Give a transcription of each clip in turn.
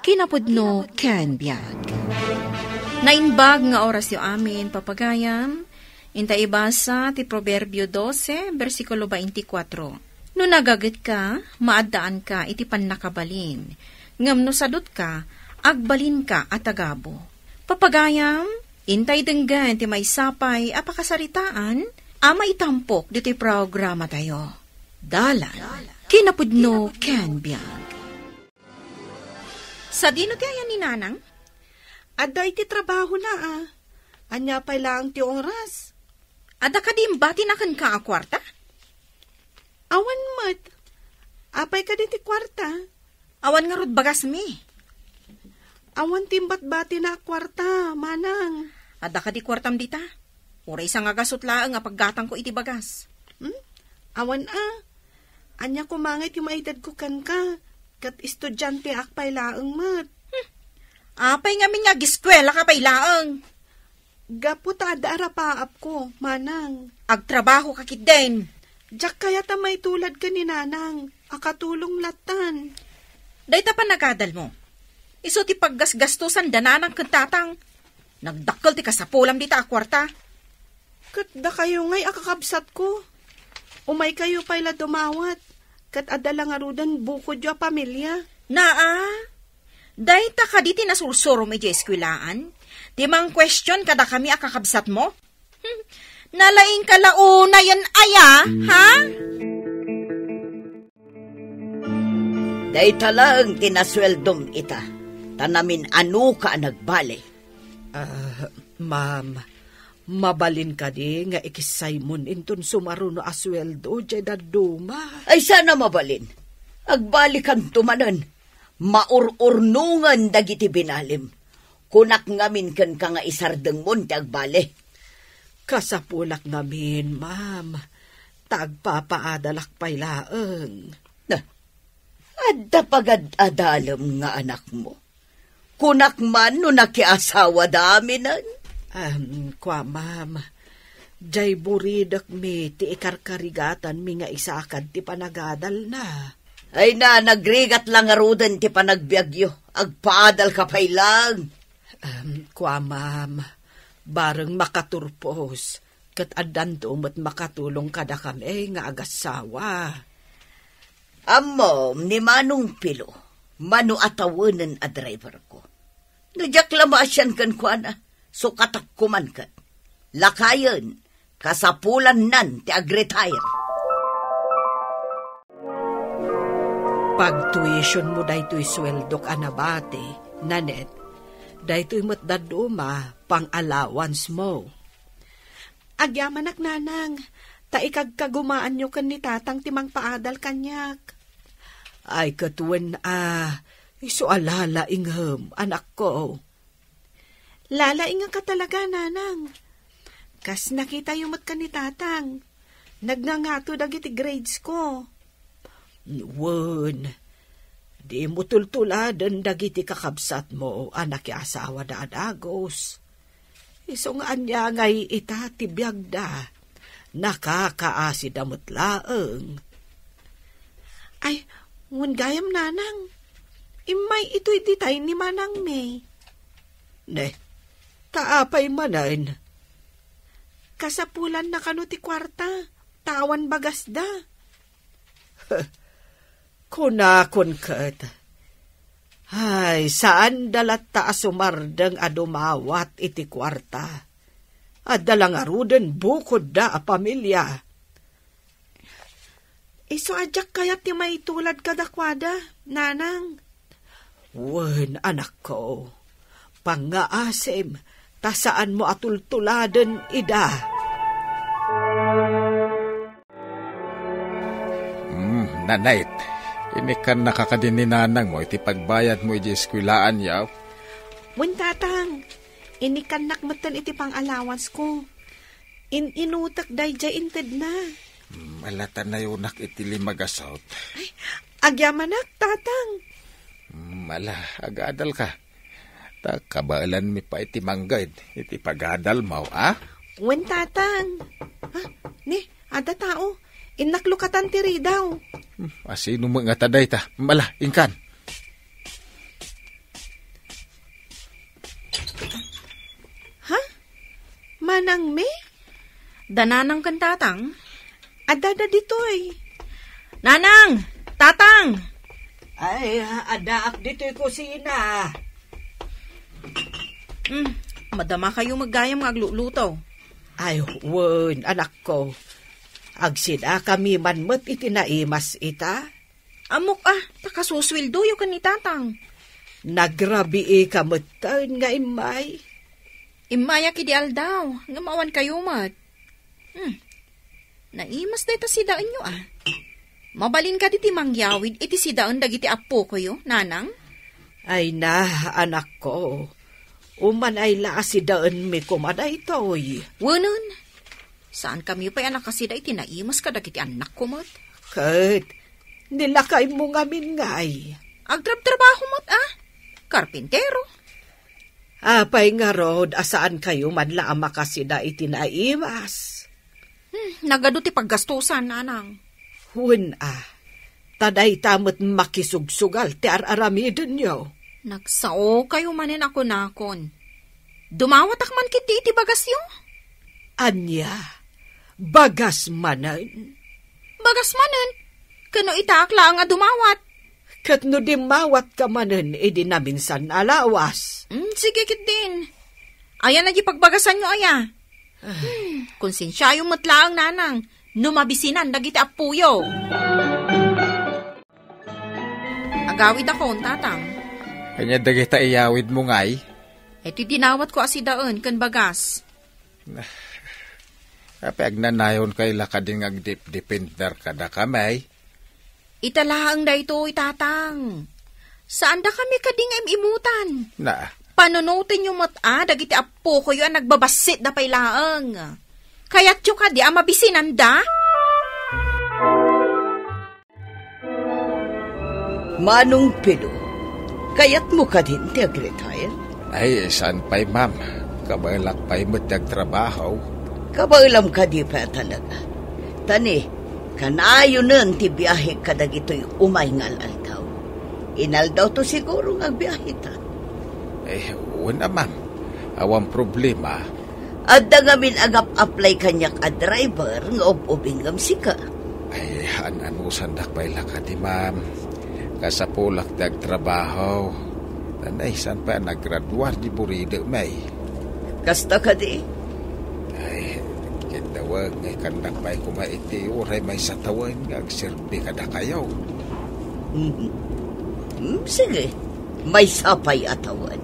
Kinapudno ken biag. Nainbag nga oras yu amin papagayam, inta ibasa ti Proverbio 12, versikulo 24. No nagaget ka, maadaan ka iti pannakabalin. Ngam no sadot ka, agbalin ka at agabo. Papagayam, intay denggan ti may sapay apakasaritaan, ama itampok diti programa tayo. Dalan, kinapudno ken biag. Sa dino ti ayan ni Nanang? Adda iti trabaho na Anya pa lang ti oras. Ada ka di bati na kan ka a kwarta? Awan mat. Apay ka di ti kwarta. Awan nga rod bagas mi. Awan timbat bati na kwarta, manang. Ada ka di kwartam dita? Uray sa nga gasot laang nga paggatang ko iti bagas. Awan Anya kumangay ti maitad ko kan ka. Kat estudyante akpay laang mat. Apay nga min nga giskwela ka pay laang. Gapu ta ada arapaap ko, manang. Agtrabaho ka kit din. Diyak kaya ta may tulad ka ni nanang. Akatulong latan. Dahita pa nagadal mo. Iso ti paggasgastusan dananang kantatang. Nagdakkel ti kasapulam di ta akwarta. Kat da kayo ngay akakabsat ko. Umay kayo payla dumawat. Kat adala nga rudan bukod yung pamilya. Dahita ka di tinasursuro medyo eskwilaan. Di mang question kada kami akakabsat mo? Nalaing kalauna yan ha? Dahita lang tinasweldom ita. Tanamin ano ka nagbale. Ma'am, mabalin ka di nga ikisay mon inton sumaruno asweldo jay daduma. Ay sana mabalin. Agbalikan tumanan. Maururnungan dagiti binalim. Kunak ngamin kan ka nga isardeng mon ti agbale. Kasapulak ngamin, ma'am. Tagpapaadalak pay laeng. Adda pagad-adalam nga anak mo. Kunak man no nakiasawa daminan. Kwa ma'am, jay buridak mi ti ikarkarigatan mi nga isakad ti panagadal na. Ay nagrigat lang arudan ti panagbiagyo, agpaadal ka pay lang. Kwa ma'am, bareng makaturpos, kat adan tumat makatulong kada kami nga agasawa. Amom ni Manong Pilo, mano atawanan a driver ko. Nadyak lamasyan kan kwa na. So katakkuman ka. Lakayan, kasapulan nan ti agretire. Pag-tuition mo daytoy sweldok anabate, nanet, daytoy matdaduma pang allowance mo. Agyaman ak nanang, taikagkagumaan nyo kan ni tatang timang paadal kanyak. Ay katuwen iso alala ingham, anak ko. Lalaingan ka talaga, nanang. Kas nakita yung mat ka ni tatang. Nagngangato dagiti grades ko. Wan, di mo tultuladan dagiti kakabsat mo, anak ya asawa da adagos. Iso nga anya ngay itatibiyag da. Nakakaasi damot laeng. Ay, ngun gayam nanang. Imay ito'y ditay ni Manang May. Kaapay manan. Kasapulan na kano ti kwarta, tawan bagas da. Kunakon kat. Ay, saan dalat ta asumardeng adumawat iti kwarta? At dalang aruden bukod da a pamilya. Iso adyak kayat ti may tulad kadakwada, nanang. Wen, anak ko. Pangaasim, tasaan mo atultuladen ida. Nanay, ini kan nakakadin ni nanang mo, iti pagbayad mo iti eskwilaan yaw. Wen tatang, ini kan nakmatan iti pang allowance ko. Inutak day jay inted na. Malata na yun iti limagasot. Ay, agyamanak, tatang. Mala, agadal ka. Kabaalan mi pa iti manggad, iti pagadal mo, Wen tatang. Ni, ada tao. Inaklukatan tiri daw. Asino mga taday ta, mala, ingkan. nanang me? Dananang kan tatang? Adada ditoy. Nanang! Tatang! Ay, adaak dito'y kusina. Madama kayo maggayam agluluto. Ay, wen, anak ko. Agsida kami man mo't itinaimas ita. Amok takasuswildo yung kan ni tatang. Nagrabi kamutan nga imay. Imaya kidial daw, nga maawan kayo mat. Naimas na ita sidaan nyo Mabalin ka diti mangyawid, iti sidaan dagiti apo ko yo, nanang? Ay na, anak ko. Uman ay laasidaan mi kumaday toy. Wanon, saan kami pa anak kasida iti naimas ka dagiti anak ko mat? Kat, nilakay mo ngamin ngay. Agtrab-trabaho mat karpintero. Apay nga rod, asaan kayo man la makasida iti naimas. Nagado ti paggastusan, nanang. Hun taday tamot makisugsugal ti araramidin nyo. Nagsao kayo manin ako nakon. Dumawat akman kiti iti bagas yo. Anya, bagas manan. Bagas manan? Kano itakla nga dumawat? Kat no dimawat ka manan, edi naminsan alawas. Sige kit din. Ayan na di pagbagasan nyo Konsensya yung matlaang nanang. Numabisinan dagiti apuyo. Agawid ako, tatang. Kanya dagita iyawid mo ngay. Iti dinawat ko asidaan kan bagas. Kapag nanayon kay lakading agdip-dipinter kada kamay. Italaang da ito, tatang. Saan da kami kading imutan? Panunutin yung dagiti apo ko yun nagbabasit da pailaang. Kaya't yung ka di mabisinan da? Manong Pilo, kayat mo ka din ti agretire? Ay, saan pa'y ma'am? Kabalak pa'y trabaho. Kabalam ka di pa talaga. Tani, kanayo nun ti biyahe ka dagito'y umay ngalalaw. Inaldaw to siguro nga biyahe ta. Una ma'am. Awang problema. Adda nga min agap-apply kanyak a driver nga ubing sika. Ay, ananusan dak pa'y lakad di ma'am. Kasapulak trabaho. Tanay, saan pa naggraduar di burida may? Kasta ka di? Ay, kitawag ngay kandak pa'y kumaiti uray may satawan nga agserbi kada kayo. Sige, may sapay atawan.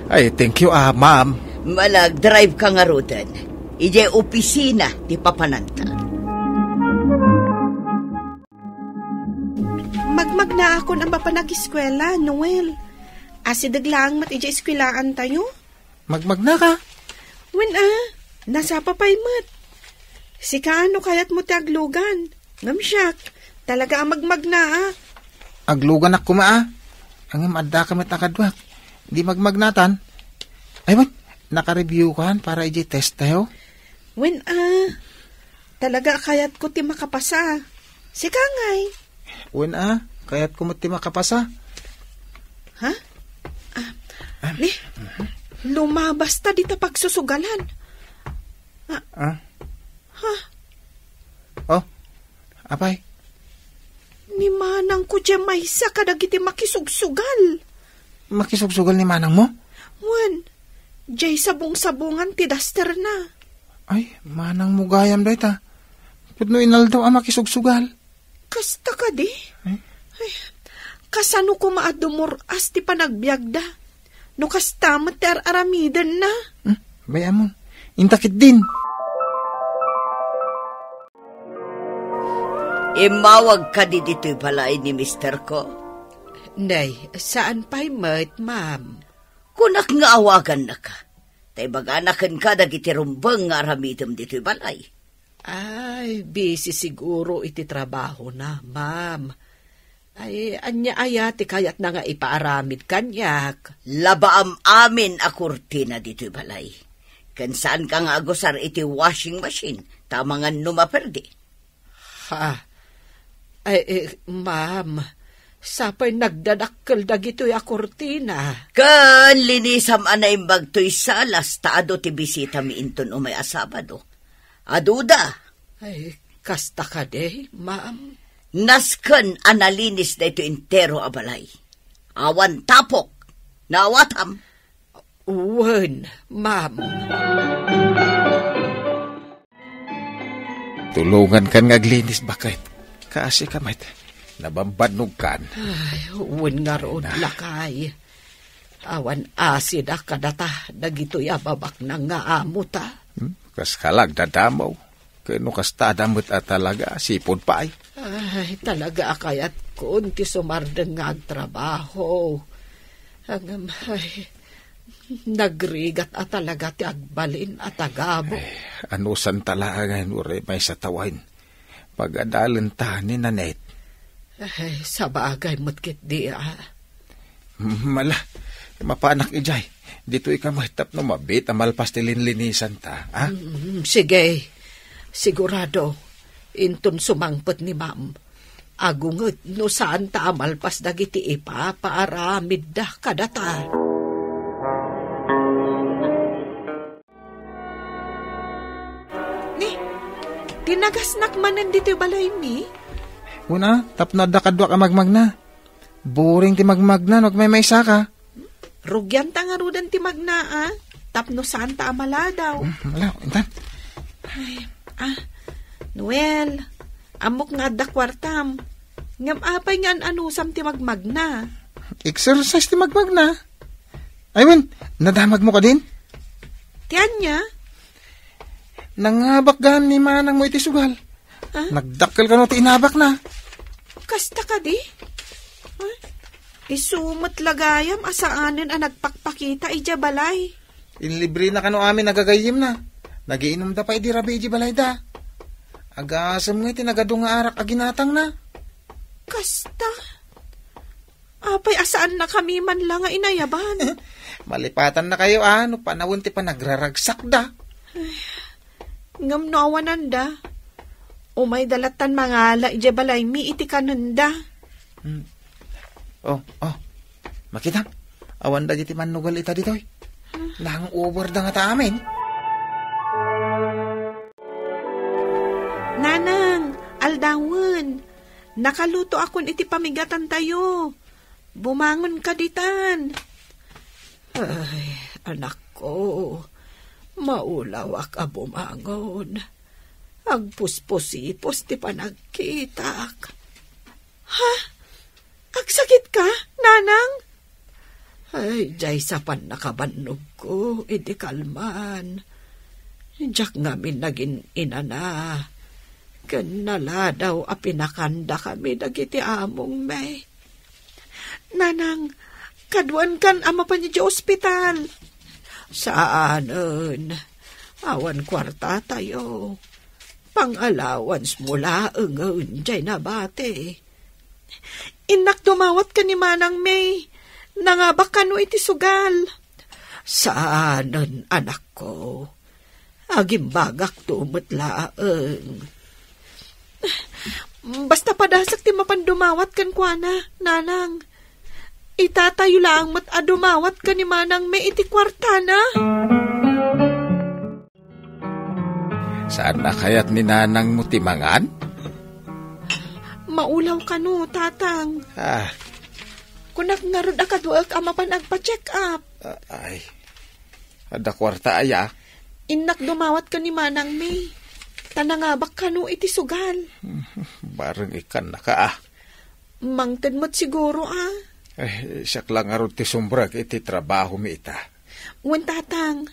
Ay, thank you ma'am. Malag-drive ka nga rutan. Ije opisina di papananta. Magmag na ako ng papanag-eskwela, Noel. Asidaglang mat ije eskwelaan tayo. Magmag na ka? Wen nasa papay mat. Si kaano kayat mo ti aglugan. Ngamsyak, talaga ang magmag na Aglugan ako Ang imadda ka matakadwak. Di magmagnatan. Ay man, naka-review ka para ije test tayo? Wen talaga kayat ko ti makapasa. Si kangay. Wen kayat ko mo ti makapasa. Ha? Lumabas ta dito pagsusugalan. Oh, apay? Ni manang ko dyan may isa kadagiti makisugsugal. Makisugsugal ni manang mo? Wen, jay sabong-sabungan ti daster na. Ay, manang mo gayam da ita. Pudno inaldaw ang makisugsugal. Kasta ka di? Ay, kasano ko maadumor as ti panagbiag da? No kasta mater aramidan na. Bayamon, intakit din. Imawag ka di dito'y balay ni mister ko? Nay, saan pa'y mat, ma'am? Kunak nga awagan na ka. Tay baganakan ka dagiti rumbang nga aramidam dito'y balay. Ay, busy siguro iti trabaho na, ma'am. Ay, anya ayati kayat na nga ipaaramid kanyak. Labaam amin a kurtina dito'y balay. Kan saan ka nga agusar iti washing machine, tamangan numaperdi. Ay, ma'am, Sapay nagdadakkel dagitoy a kurtina. Kan linisam anay bagtoy salas taado ti bisita mi inton umay asabado. Aduda. Ay, kasta ka de, ma'am. Nasken analinis na ito entero abalay. Awan tapok. Nawatam. Uwan, ma'am. Tulungan kan ngaglinis bakit? Kasi kamay, nabambanog kan. Ay, uwan nga roon lakay. Awan asid akadata, dagito'y ababak na nga amuta. Kas kalag dadamaw. Kano kas tadamot at talaga, sipod pa ay. Ay, talaga akayat kunti sumardeng nga trabaho. Hangam, ay, nagrigat at talaga ti agbalin at agabo. Ano san talaga nure may sa tawain. Pag-adalan ta ni Nanet. Ay, sa bagay mo't di Mala, mapanak ijay. Dito ikamahitap no mabit, amalpas tilinlinisan ta. Ha? Sige, sigurado. Inton sumangpot ni ma'am. Agungot no saan ta amalpas dagiti ipa para middah kadata. Ni, tinagasnak manan dito balay mi? Una, tapnod da kadwa ka magmagna. Boring ti magmagna, wag may isa ka. Rugyan ta nga rudan ti magna, tapno saan ta amala daw. Wala, intan. Ay, Noel, amok nga da kwartam. Ngam apay nga anusam ti magmagna. Exercise ti magmagna. I mean, nadamag mo ka din? Tiyan niya? Nangabak gan ni manang mo iti sugal. Nagdakkel ka no ti inabak na. Kasta ka di? Isumot lagayam asaanin ang nagpakpakita ija balay. Inlibre na kano amin nagagayim na. Nagiinom da pa iti rabi iji balay da. Agasam nga iti nagadunga arak aginatang na. Kasta? Apay asaan na kami man lang nga inayaban. Malipatan na kayo ano panawon ti pa nagraragsak da. Ngam nawanan da. Umay dalatan mangala ija balay mi iti kananda. Oh, makita. Awan da jiti manugal ita dito. Lang over da nga ta amin. Nanang, aldawan. Nakaluto akon iti pamigatan tayo. Bumangon ka ditan. Ay, anak ko. Maulawak a bumangon. Agpuspusipos ti panagkitak. Ha? Agsakit ka, nanang? Ay, jay sa pan nakabanog ko, iti kalman. Diyak ngamin naging inana. Kanala daw a pinakanda kami dagiti among may. Nanang, kaduan kan ama pa niya di ospital. Saanon? Awan kwarta tayo. Pang-allowance mula ungaun jay na bate. Inak dumawat ka ni Manang May. Nangabak ka no iti sugal. Saanon, anak ko? Agimbagak tumutlaang. Basta padasak ti mapandumawat kan kuana, nanang. Itatayo lang mat adumawat ka ni Manang May iti kwartana. Saan na kaya't ni nanang mo timangan? Maulaw ka no, tatang. Kunak nga ron akaduak ama pa nagpa-check up. Ay, ada kwarta aya. Inak dumawat ka ni Manang May. Tanangabak ka no iti sugal. Barang ikan na ka Mangtad mo't siguro siyak lang nga ron ti sumbrag iti trabaho mi ita. Wan tatang,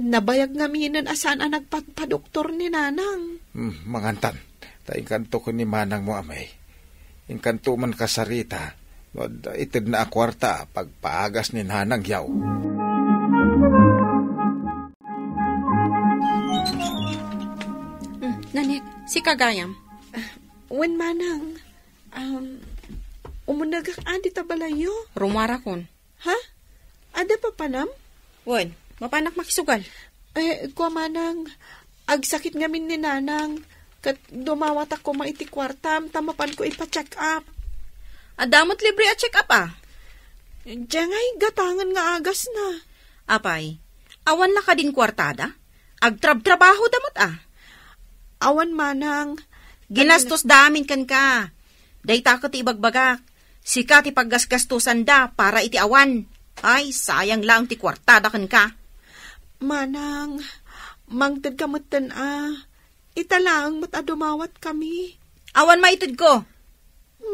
nabayag nga minan asan ang nagpagpadoktor ni nanang. Mangantan, ta inkanto ko ni manang mo amay. Inkanto man kasarita, itid na akwarta pagpaagas ni nanang yaw. Nanik, si Kagayam. Wan manang, umunagak adi tabalayo. Rumara kon. Ha? Ada pa panam? Wan, mapanak makisugal. Kuwa manang, agsakit ngamin ni nanang. Kat dumawat ako maiti kwartam, tamapan ko ipa-check up. Adamot libre at check up Diyan ay gatangan nga agas na. Apay, awan na ka din kwartada? Agtrab-trabaho damot Awan manang. Ginastos damin kan ka. Dayta ka ti ibagbagak. Sika ti paggasgastusan da para iti awan. Ay, sayang lang ti kwartada kan ka. Manang, mangtid kamutan Italang mat adumawat kami. Awan maitid ko.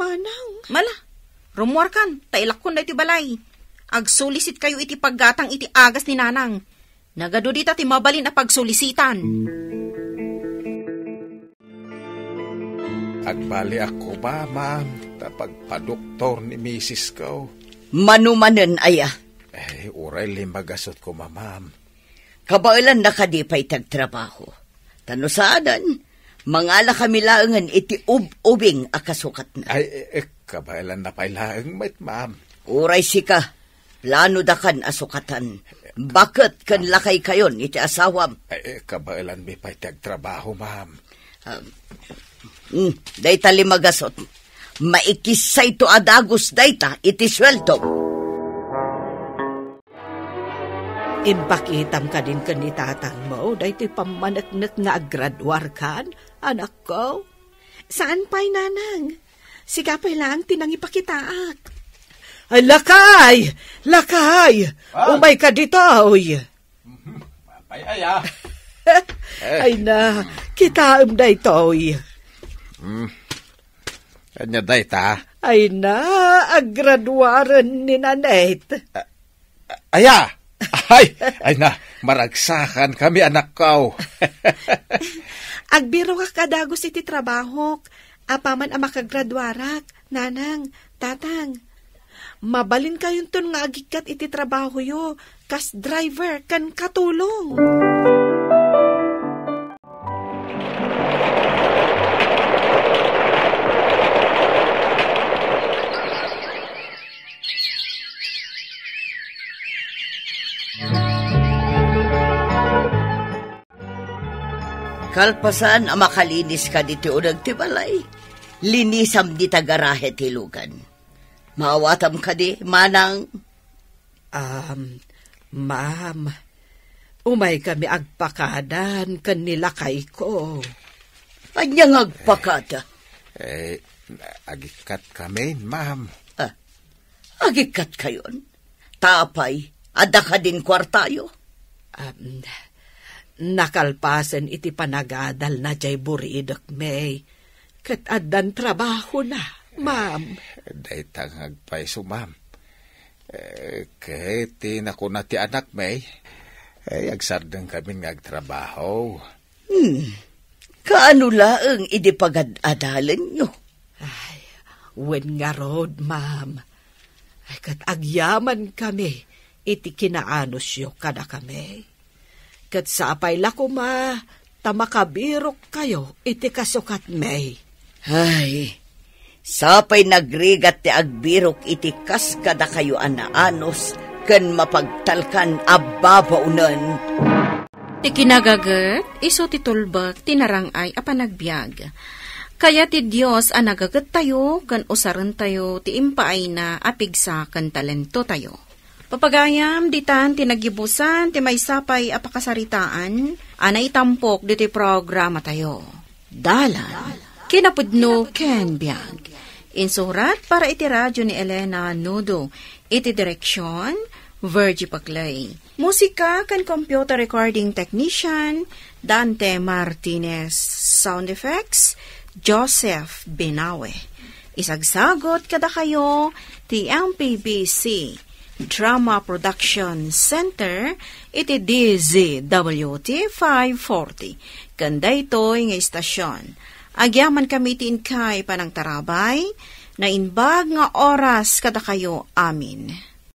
Manang. Mala, rumuar kan, tailak kun da iti balay. Agsulisit kayo iti paggatang iti agas ni nanang. Nagado dita ti mabalin a pagsulisitan. Agbali ako ba, ma'am, tapagpadoktor ni Mrs. ko. Manumanen aya. Uray limagasot ko, ma'am. Kabailan na kadipay tagtrabaho. Tanusaadan, mangala kami laangan iti ubing akasukat na. Kabailan na pailaang mait, ma'am. Uray sika, plano da kan asukatan. Bakit kan lakay kayon iti asawam? Kabailan mi pa'y tagtrabaho, ma'am. Dayta limagasot. Maikisay to adagos dayta iti sweldo. Impakitam ka din kan ni tatang mo, dahito pamanaknak nga agradwar kan, anak ko. Saan pa'y nanang? Sika pa'y lang tinang ipakitaak. Ay, lakay! Lakay! Umay ka dito, oy! Ay, Ay na, kitaam da ito, oy! Kanya dayta? Ay na, agradwaran ni Nanet. Ay na, maragsakan kami anak ko. Agbiro ka kadagos iti trabaho, apaman ang makagradwarak, nanang, tatang. Mabalin kayong ton nga agikat iti trabaho yo, kas driver kan katulong. Kalpasan ang makalinis ka diti unag ti balay. Linisam di tagarahe ti lugan. Maawatam ka di, manang. Ma'am, umay kami agpakadan kan nilakay ko. Anyang agpakada? Agikat kami, ma'am. Agikat kayon? Tapay, ada ka din kwartayo? Nakalpasan iti panagadal na jay buridok may. Kat adan trabaho na, ma'am. Daytang agpaiso, ma'am. Kahit tinako na ti anak may, agsardang kami ngagtrabaho. Kaano laang idipagad-adalan nyo? Ay, when nga road, ma'am. Ay, kat agyaman kami, iti kinaanos yo kada kami. Kat sapay lako tamakabirok kayo, iti kasukat may. Ay, sapay nagrigat ti agbirok iti kas kada kayo anaanos, kan mapagtalkan ababaunan. Ti kinagagat, iso ti tulbak, tinarangay apanagbiag. Kaya ti Diyos anagagat tayo, kan usaran tayo, ti impaay na apigsa kan talento tayo. Papagayam, ditan, tinagibusan, ti may sapay apakasaritaan, anay tampok diti programa tayo. Dalan, kinapudno ken biag. Insurat para iti radyo ni Elena Nudo, iti direksyon, Virgie Paclay. Musika kan computer recording technician, Dante Martinez. Sound effects, Joseph Binawe. Isagsagot kada kayo, ti MPBC Drama Production Center, iti DZWT 540. Kanda ito'y nga istasyon. Agyaman kami tiinkay panang tarabay, na inbag nga oras kada kayo amin.